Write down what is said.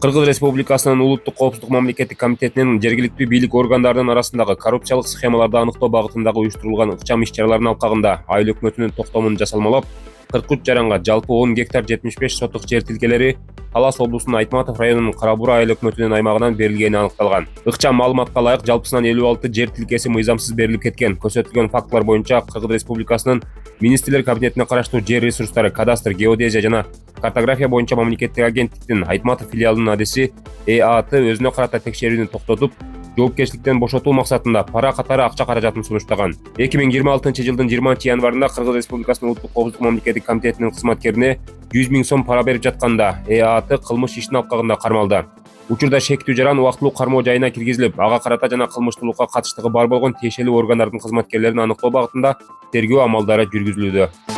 Кыргыз Республикасынын Улуттук коопсуздук мамлекеттик комитетинин жергиликтүү бийлик органдарынын арасындагы коррупциялык схемаларды аныктоо багытындагы уюштурулган ыкчам иш-чаралардын алкагында айыл өкмөтүнүн токтомун жасалмалап 43 жаранга жалпы 10 гектар 75 соток жер тилкелери Талас облусунун Айтматов районунун Карабура айыл өкмөтүнүн аймагынан берилгени аныкталган. Ыкчам маалыматка ылайык жалпысынан 56 жер тилкеси мыйзамсыз берилип кеткен. Көрсөтүлгөн фактылар боюнча Кыргыз Республикасынын Министрлер кабинетине караштуу жер ресурстары, кадастр, геодезия жана картография боюнча мамлекеттик агенттиктин Айтматов филиалынын адиси ЭАТ өзүнө карата текшерүүнү токтотуп, жоопкерчиликтен бошотуу максатында пара катары акча каражатын сунуштаган. 2026-жылдын 20-январында Кыргыз Республикасынын Улуттук коопсуздук мамлекеттик комитетинин кызматкерине 100 000 сом пара берип жатканда ЭАТ кылмыш иштин алкагында кармалды. Учурда шектүү жаран убактылуу кармоо жайына киргизилип, ага карата жана кылмыштуулукка катыштыгы бар болгон тиешелүү органдардын кызматкерлерин аныктоо багытында тергөө амалдары жүргүзүлүүдө.